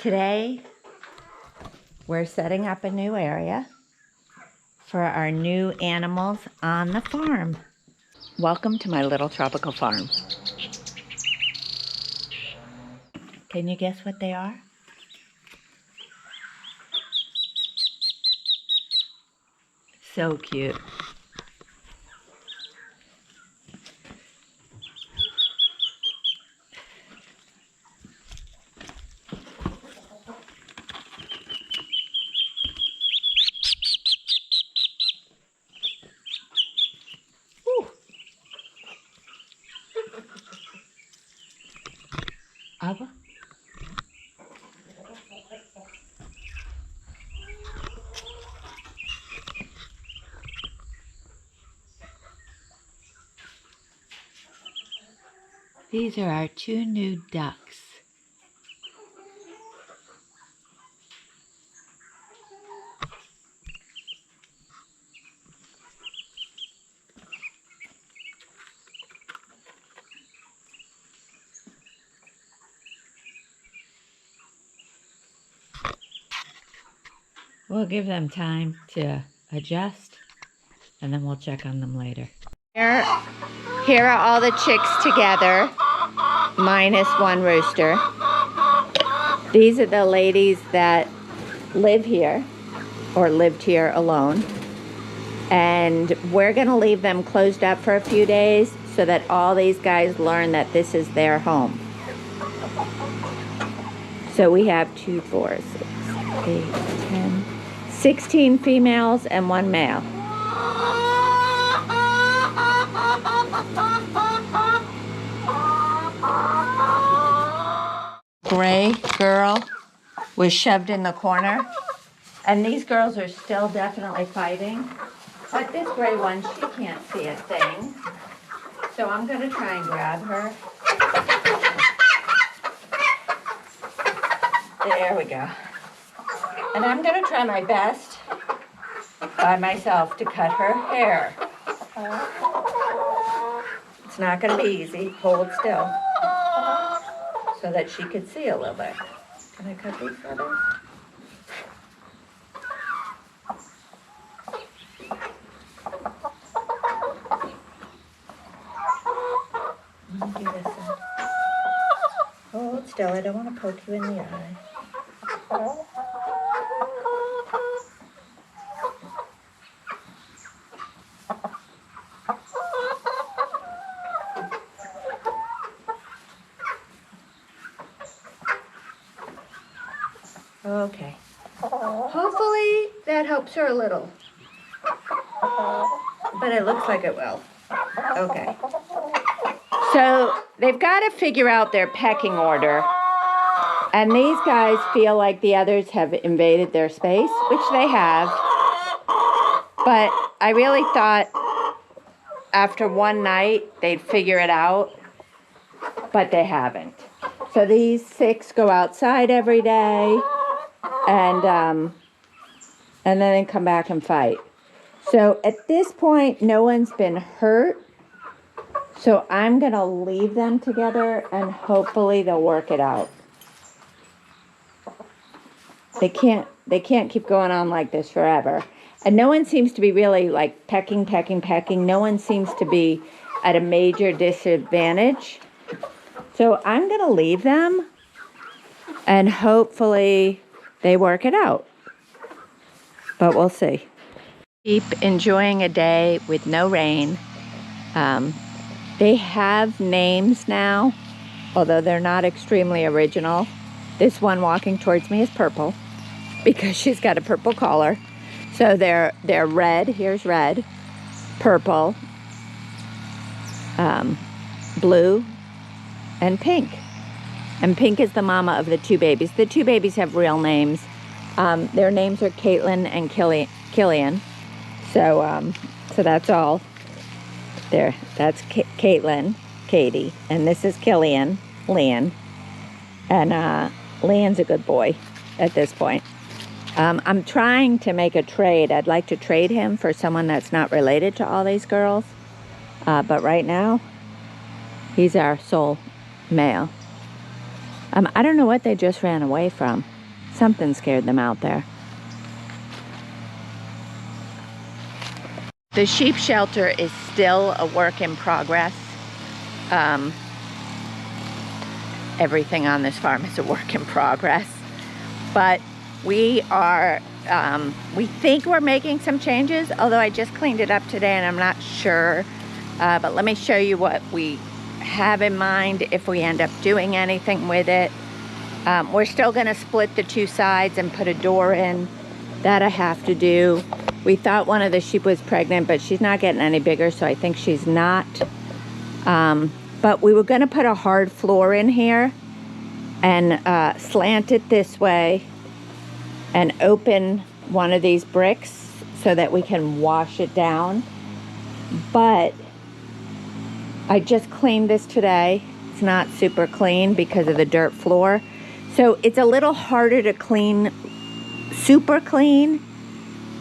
Today, we're setting up a new area for our new animals on the farm. Welcome to my little tropical farm. Can you guess what they are? So cute. Woo. Abba? These are our two new ducks. We'll give them time to adjust, and then we'll check on them later. Here are all the chicks together, minus one rooster. These are the ladies that live here, or lived here alone. And we're gonna leave them closed up for a few days so that all these guys learn that this is their home. So we have 2, 4, 6, 8, 10, 16 females and 1 male. Gray girl was shoved in the corner, and these girls are still definitely fighting. But this gray one, she can't see a thing. So I'm gonna try and grab her. There we go. And I'm gonna try my best by myself to cut her hair. It's not gonna be easy. Hold still. So that she could see a little bit. Can I cut these feathers? Let me do this then. Hold still. I don't want to poke you in the eye. Okay. Hopefully that helps her a little. But it looks like it will. Okay. So they've got to figure out their pecking order. And these guys feel like the others have invaded their space, which they have. But I really thought after one night they'd figure it out. But they haven't. So these 6 go outside every day. And then they come back and fight. So at this point, no one's been hurt. So I'm gonna leave them together and hopefully they'll work it out. They can't keep going on like this forever. And no one seems to be really like pecking. No one seems to be at a major disadvantage. So I'm gonna leave them and hopefully they work it out. But we'll see. Keep enjoying a day with no rain. They have names now, although they're not extremely original. This one walking towards me is Purple because she's got a purple collar. So they're red. Here's Red, Purple, Blue, and Pink. And Pink is the mama of the 2 babies. The 2 babies have real names. Their names are Caitlin and Killian. So that's all. There, that's Caitlin, Katie, and this is Killian, Leon. And Leon's a good boy at this point. I'm trying to make a trade. I'd like to trade him for someone that's not related to all these girls. But right now, he's our sole male. I don't know what they just ran away from. Something scared them out there. The sheep shelter is still a work in progress. Everything on this farm is a work in progress. But we are, we think we're making some changes, although I just cleaned it up today and I'm not sure. But let me show you what we have in mind if we end up doing anything with it. We're still going to split the two sides and put a door in. That I have to do. We thought one of the sheep was pregnant, but she's not getting any bigger, so I think she's not. But we were going to put a hard floor in here and slant it this way and open one of these bricks so that we can wash it down. But I just cleaned this today. It's not super clean because of the dirt floor. So it's a little harder to clean, super clean,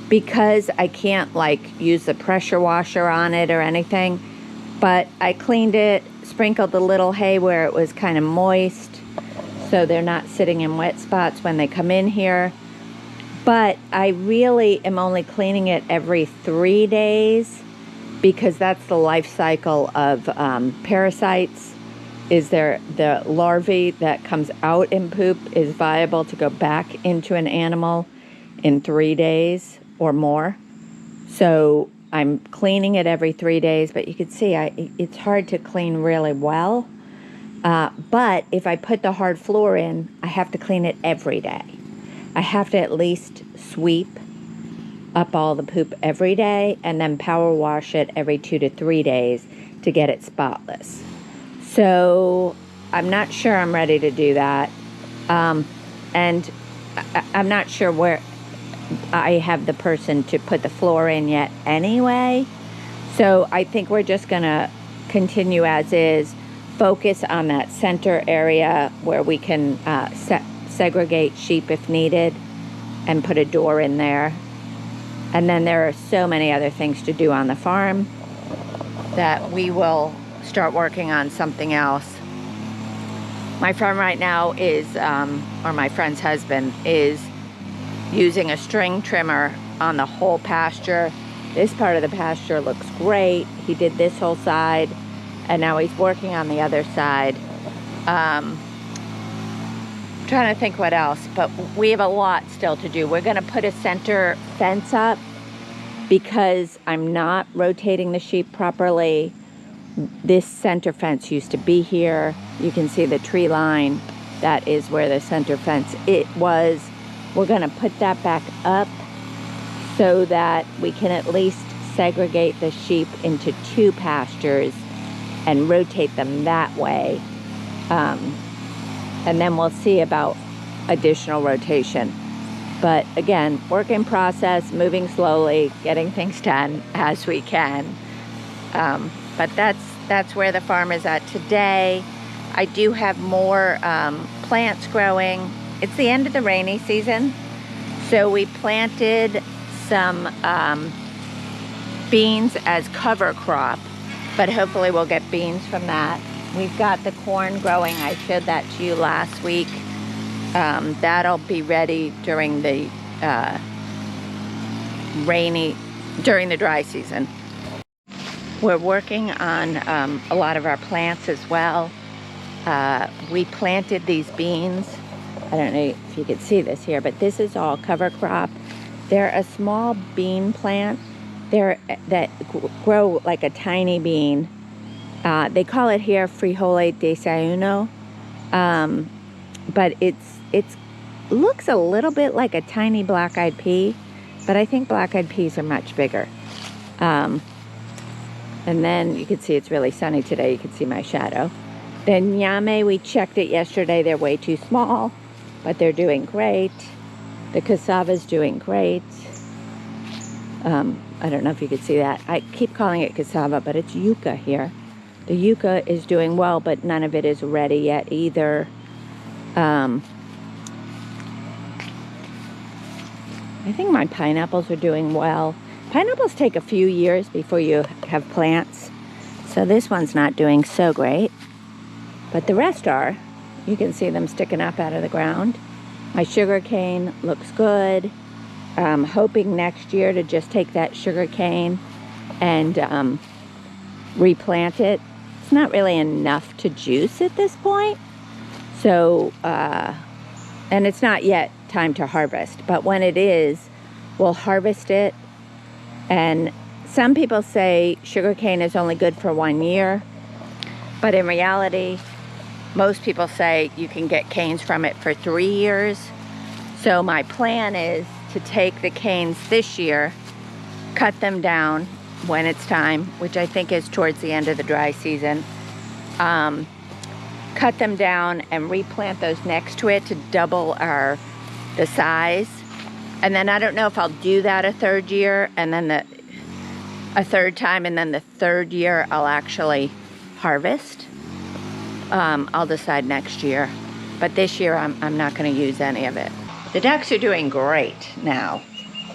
because I can't like use the pressure washer on it or anything. But I cleaned it, sprinkled a little hay where it was kind of moist so they're not sitting in wet spots when they come in here. But I really am only cleaning it every 3 days because that's the life cycle of parasites. Is there the larvae that comes out in poop is viable to go back into an animal in 3 days or more. So I'm cleaning it every 3 days, but you can see it's hard to clean really well. But if I put the hard floor in, I have to clean it every day. I have to at least sweep up all the poop every day and then power wash it every 2 to 3 days to get it spotless. So I'm not sure I'm ready to do that. And I'm not sure where I have the person to put the floor in yet anyway. So I think we're just going to continue as is, focus on that center area where we can segregate sheep if needed and put a door in there. And then there are so many other things to do on the farm that we will start working on something else. My friend right now is, or my friend's husband is using a string trimmer on the whole pasture. This part of the pasture looks great. He did this whole side and now he's working on the other side. Trying to think what else, but we have a lot still to do. We're going to put a center fence up because I'm not rotating the sheep properly. This center fence used to be here. You can see the tree line. That is where the center fence was. We're going to put that back up so that we can at least segregate the sheep into 2 pastures and rotate them that way. And then we'll see about additional rotation. But again, work in process, moving slowly, getting things done as we can. But that's where the farm is at today. I do have more plants growing. It's the end of the rainy season, so we planted some beans as cover crop, but hopefully we'll get beans from that. We've got the corn growing. I showed that to you last week. That'll be ready during the during the dry season. We're working on a lot of our plants as well. We planted these beans. I don't know if you could see this here, but this is all cover crop. They're a small bean plant. That grow like a tiny bean. They call it here frijole desayuno, but it looks a little bit like a tiny black-eyed pea, but I think black-eyed peas are much bigger. And then you can see it's really sunny today. You can see my shadow. The nyame, we checked it yesterday. They're way too small, but they're doing great. The cassava's doing great. I don't know if you could see that. I keep calling it cassava, but it's yucca here. The yucca is doing well, but none of it is ready yet either. I think my pineapples are doing well. Pineapples take a few years before you have plants, so this one's not doing so great. But the rest are. You can see them sticking up out of the ground. My sugar cane looks good. I'm hoping next year to just take that sugar cane and replant it. It's not really enough to juice at this point. So, and it's not yet time to harvest, but when it is, we'll harvest it. And some people say sugarcane is only good for 1 year, but in reality, most people say you can get canes from it for 3 years. So my plan is to take the canes this year, cut them down when it's time, which I think is towards the end of the dry season, cut them down and replant those next to it to double the size. And then I don't know if I'll do that a third year and then a third time, and then the third year I'll actually harvest. I'll decide next year, but this year I'm not going to use any of it. The ducks are doing great now.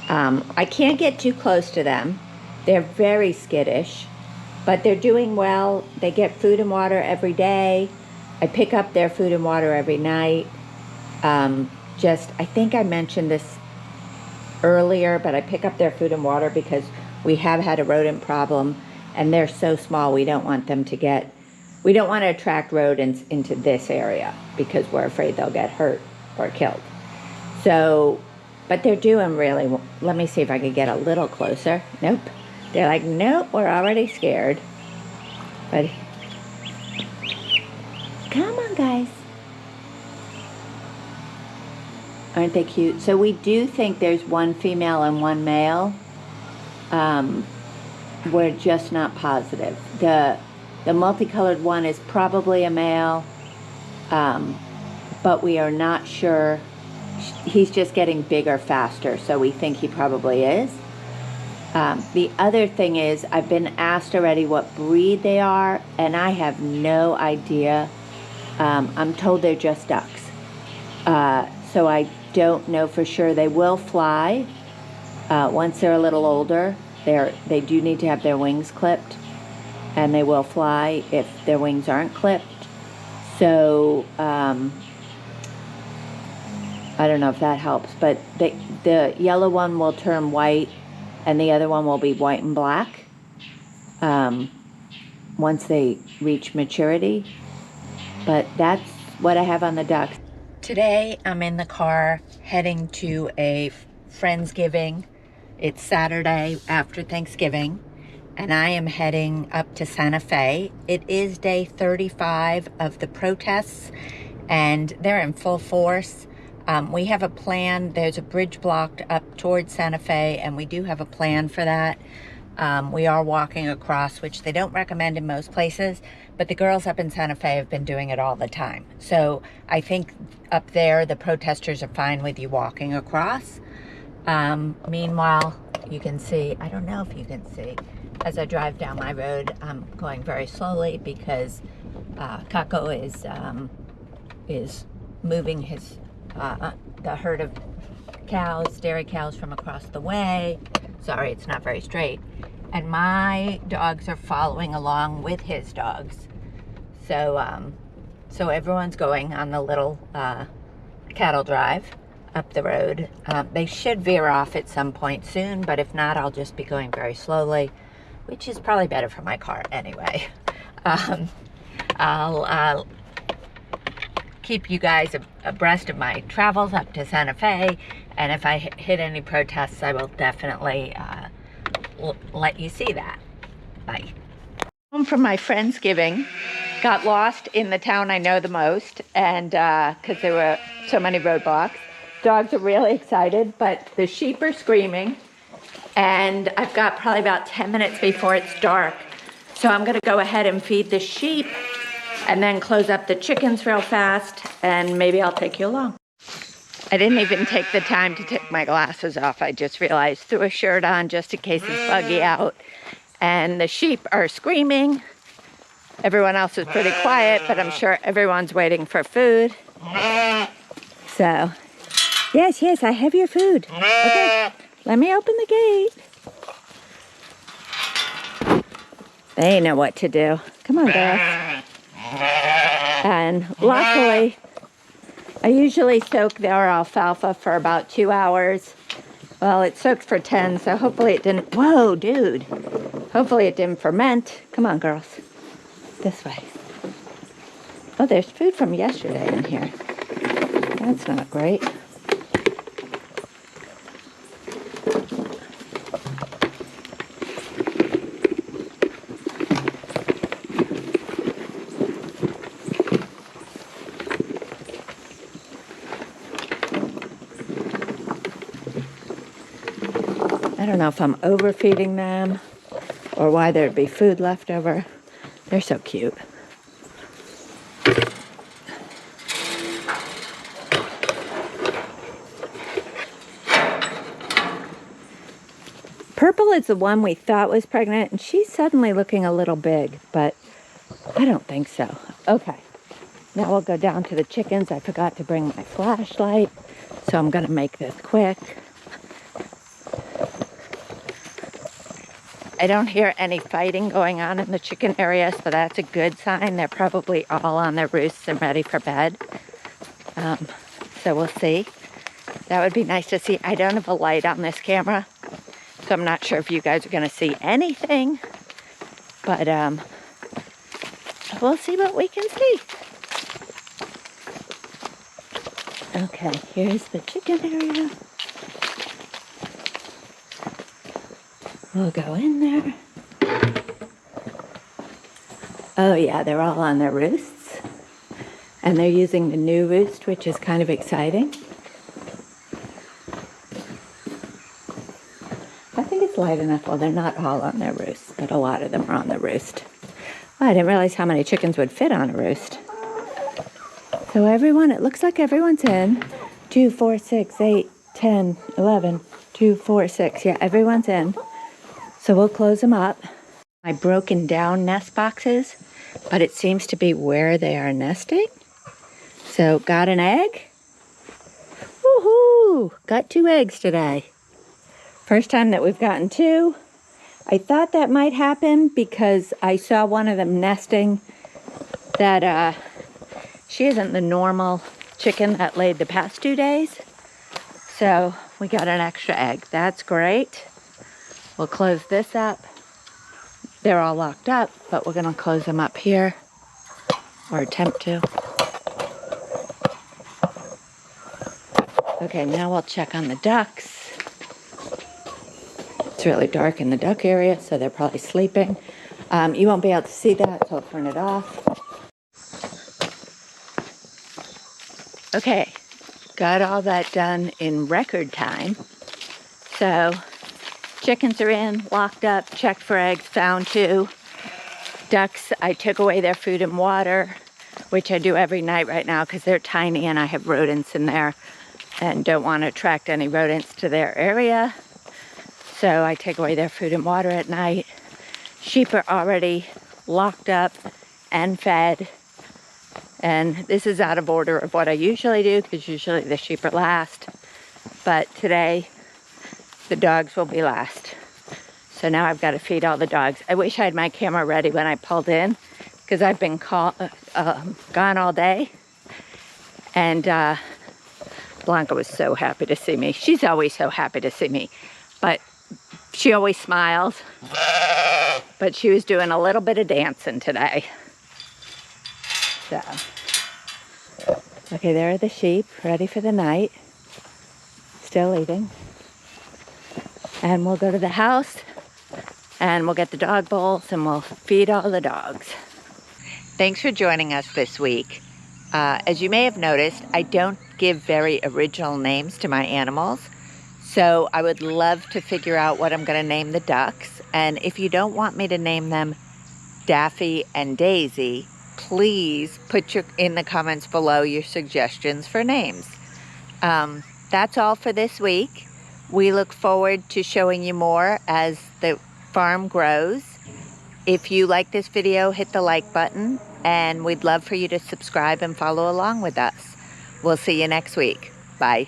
I can't get too close to them. They're very skittish, but they're doing well. They get food and water every day. I pick up their food and water every night. I think I mentioned this earlier, but I pick up their food and water because we have had a rodent problem, and they're so small we don't want them to we don't want to attract rodents into this area because we're afraid they'll get hurt or killed. So, but they're doing really well. Let me see if I can get a little closer. Nope. They're like, nope, we're already scared. But, come on, guys. Aren't they cute? So we do think there's one female and one male. We're just not positive. The multicolored one is probably a male, but we are not sure. He's just getting bigger faster, so we think he probably is. The other thing is, I've been asked already what breed they are, and I have no idea. I'm told they're just ducks. So I don't know for sure. They will fly once they're a little older. They do need to have their wings clipped, and they will fly if their wings aren't clipped. So I don't know if that helps, but the yellow one will turn white, and the other one will be white and black once they reach maturity. But that's what I have on the ducks. Today I'm in the car heading to a Friendsgiving. It's Saturday after Thanksgiving, and I am heading up to Santa Fe. It is day 35 of the protests, and they're in full force. We have a plan. There's a bridge blocked up towards Santa Fe, and we do have a plan for that. We are walking across, which they don't recommend in most places, but the girls up in Santa Fe have been doing it all the time. So I think up there, the protesters are fine with you walking across. Meanwhile, you can see, I don't know if you can see, as I drive down my road, I'm going very slowly because Kako is moving the herd of cows, dairy cows, from across the way. Sorry, it's not very straight. And my dogs are following along with his dogs. So, so everyone's going on the little cattle drive up the road. They should veer off at some point soon, but if not, I'll just be going very slowly, which is probably better for my car anyway. I'll keep you guys abreast of my travels up to Santa Fe, and if I hit any protests, I will definitely let you see that. Bye. Home from my Friendsgiving. Got lost in the town I know the most, and because there were so many roadblocks. Dogs are really excited, but the sheep are screaming, and I've got probably about 10 minutes before it's dark. So I'm gonna go ahead and feed the sheep and then close up the chickens real fast, and maybe I'll take you along. I didn't even take the time to take my glasses off. I just realized, threw a shirt on just in case it's buggy out. And the sheep are screaming. Everyone else is pretty quiet, but I'm sure everyone's waiting for food. So, yes, I have your food. Okay, let me open the gate. They know what to do. Come on, girls. And luckily, I usually soak their alfalfa for about 2 hours. Well, it soaked for 10, so hopefully it didn't... Whoa, dude. Hopefully it didn't ferment. Come on, girls. This way. Oh, there's food from yesterday in here. That's not great. I don't know if I'm overfeeding them or why there'd be food left over. They're so cute. Purple is the one we thought was pregnant, and she's suddenly looking a little big, but I don't think so. Okay, now we'll go down to the chickens. I forgot to bring my flashlight, so I'm gonna make this quick. I don't hear any fighting going on in the chicken area, so that's a good sign. They're probably all on their roosts and ready for bed. So we'll see. That would be nice to see. I don't have a light on this camera, so I'm not sure if you guys are going to see anything. But we'll see what we can see. Okay, here's the chicken area. We'll go in there. Oh yeah, they're all on their roosts. And they're using the new roost, which is kind of exciting. I think it's light enough. Well, they're not all on their roosts, but a lot of them are on the roost. Oh, I didn't realize how many chickens would fit on a roost. So everyone, it looks like everyone's in. 2, 4, 6, 8, 10, 11, 2, 4, 6. Yeah, everyone's in. So we'll close them up. My broken down nest boxes, but it seems to be where they are nesting. So got an egg. Woohoo! Got 2 eggs today. First time that we've gotten 2. I thought that might happen because I saw one of them nesting that she isn't the normal chicken that laid the past 2 days. So we got an extra egg. That's great. We'll close this up. They're all locked up, but we're gonna close them up here, or attempt to. Okay, now we'll check on the ducks. It's really dark in the duck area, so they're probably sleeping. You won't be able to see that, so I'll turn it off. Okay, got all that done in record time. So, chickens are in, locked up, checked for eggs, found 2. Ducks, I took away their food and water, which I do every night right now because they're tiny and I have rodents in there and don't want to attract any rodents to their area. So I take away their food and water at night. Sheep are already locked up and fed. And this is out of order of what I usually do because usually the sheep are last. But today, the dogs will be last. So now I've got to feed all the dogs. I wish I had my camera ready when I pulled in because I've been gone all day. And Blanca was so happy to see me. She's always so happy to see me. But she always smiles. But she was doing a little bit of dancing today. So, okay, there are the sheep ready for the night. Still eating. And we'll go to the house and we'll get the dog bowls and we'll feed all the dogs. Thanks for joining us this week. As you may have noticed, I don't give very original names to my animals. So I would love to figure out what I'm going to name the ducks. And if you don't want me to name them Daffy and Daisy, please put in the comments below your suggestions for names. That's all for this week. We look forward to showing you more as the farm grows. If you like this video, hit the like button, and we'd love for you to subscribe and follow along with us. We'll see you next week. Bye.